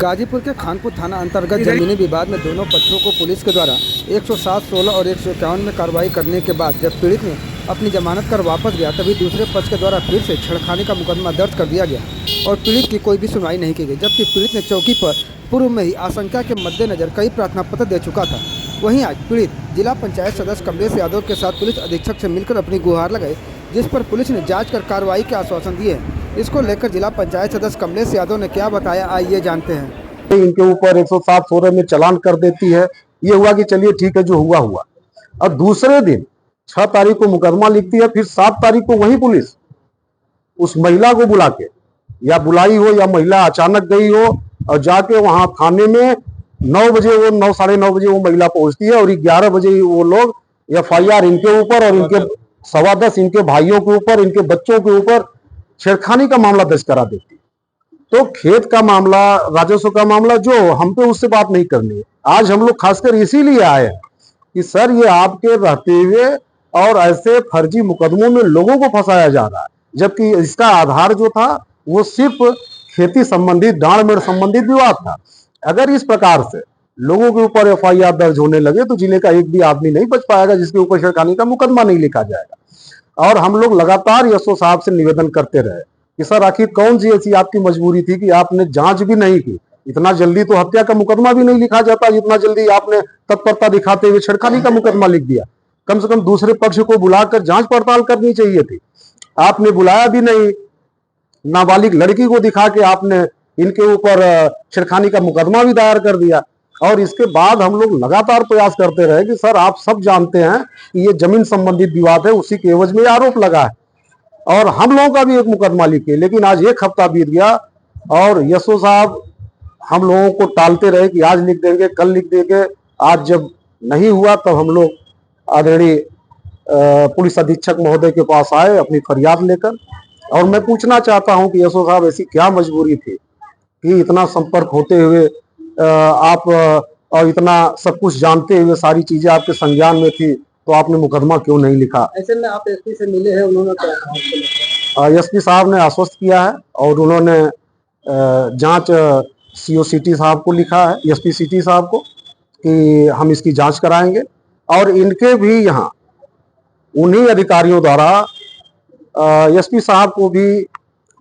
गाजीपुर के खानपुर थाना अंतर्गत जमीनी विवाद में दोनों पक्षों को पुलिस के द्वारा 107(16) और 151 में कार्रवाई करने के बाद जब पीड़ित ने अपनी जमानत कर वापस गया, तभी दूसरे पक्ष के द्वारा फिर से छेड़खानी का मुकदमा दर्ज कर दिया गया और पीड़ित की कोई भी सुनवाई नहीं की गई। जबकि पीड़ित ने चौकी पर पूर्व में ही आशंका के मद्देनजर कई प्रार्थना पत्र दे चुका था। वहीं आज पीड़ित जिला पंचायत सदस्य कमलेश यादव के साथ पुलिस अधीक्षक से मिलकर अपनी गुहार लगाई, जिस पर पुलिस ने जांच कर कार्रवाई के आश्वासन दिए हैं। इसको लेकर जिला पंचायत सदस्य कमलेश यादव ने क्या बताया, आइए जानते हैं। इनके ऊपर 107(16) में चालान कर देती है। ये हुआ कि चलिए ठीक है, जो हुआ हुआ। और दूसरे दिन 6 तारीख को मुकदमा लिखती है, फिर 7 तारीख को वही पुलिस उस महिला को बुला के, या बुलाई हो या महिला अचानक गई हो, और जाके वहां थाने में 9 बजे वो 9 साढ़े 9 बजे वो महिला पहुंचती है और 11 बजे वो लोग FIR इनके ऊपर और इनके 10:15 इनके भाइयों के ऊपर, इनके बच्चों के ऊपर छेड़खानी का मामला दर्ज करा देती है। तो खेत का मामला, राजस्व का मामला, जो हम पे उससे बात नहीं करनी है। आज हम लोग खासकर इसीलिए आए हैं कि सर, ये आपके रहते हुए और ऐसे फर्जी मुकदमों में लोगों को फंसाया जा रहा है, जबकि इसका आधार जो था वो सिर्फ खेती संबंधित, डांड मेढ़ संबंधित विवाद था। अगर इस प्रकार से लोगों के ऊपर FIR दर्ज होने लगे तो जिले का एक भी आदमी नहीं बच पाएगा जिसके ऊपर छेड़खानी का मुकदमा नहीं लिखा जाएगा। और हम लोग लगातार एसओ साहब से निवेदन करते रहे कि सर, आखिर कौन सी ऐसी आपकी मजबूरी थी कि आपने जांच भी नहीं की। इतना जल्दी तो हत्या का मुकदमा भी नहीं लिखा जाता, जितना जल्दी आपने तत्परता दिखाते हुए छेड़खानी का मुकदमा लिख दिया। कम से कम दूसरे पक्ष को बुलाकर जांच पड़ताल करनी चाहिए थी। आपने बुलाया भी नहीं, नाबालिग लड़की को दिखा के आपने इनके ऊपर छेड़खानी का मुकदमा भी दायर कर दिया। और इसके बाद हम लोग लगातार प्रयास करते रहे कि सर, आप सब जानते हैं कि ये जमीन संबंधित विवाद है, उसी के एवज में आरोप लगा है और हम लोगों का भी एक मुकदमा लिखे। लेकिन आज 1 हफ्ता बीत गया और एसओ साहब हम लोगों को टालते रहे कि आज लिख देंगे, कल लिख देंगे। आज जब नहीं हुआ तब हम लोग आदरणीय पुलिस अधीक्षक महोदय के पास आए अपनी फरियाद लेकर। और मैं पूछना चाहता हूं कि एसओ साहब, ऐसी क्या मजबूरी थी कि इतना संपर्क होते हुए आप और इतना सब कुछ जानते हुए, सारी चीजें आपके संज्ञान में थी, तो आपने मुकदमा क्यों नहीं लिखा? ऐसे में आप एसपी से मिले हैं, उन्होंने क्या कहा? एसपी साहब ने आश्वस्त किया है और उन्होंने जांच CO सिटी साहब को लिखा है, SP सिटी साहब को, कि हम इसकी जांच कराएंगे। और इनके भी यहाँ उन्हीं अधिकारियों द्वारा SP साहब को भी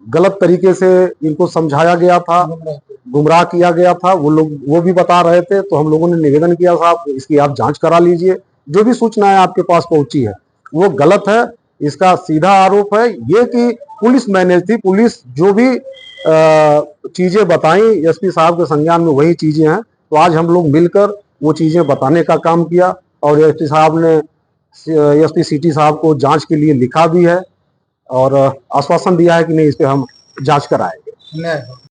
गलत तरीके से इनको समझाया गया था, गुमराह किया गया था। वो भी बता रहे थे। तो हम लोगों ने निवेदन किया, साहब इसकी आप जांच करा लीजिए, जो भी सूचनाएं आपके पास पहुंची है वो गलत है। इसका सीधा आरोप है ये कि पुलिस मैनेज थी, पुलिस जो भी चीजें बताई SP साहब के संज्ञान में वही चीजें हैं। तो आज हम लोग मिलकर वो चीजें बताने का काम किया और SP साहब ने SP सिटी साहब को जांच के लिए लिखा भी है और आश्वासन दिया है कि नहीं, इस पे हम जांच कराएंगे।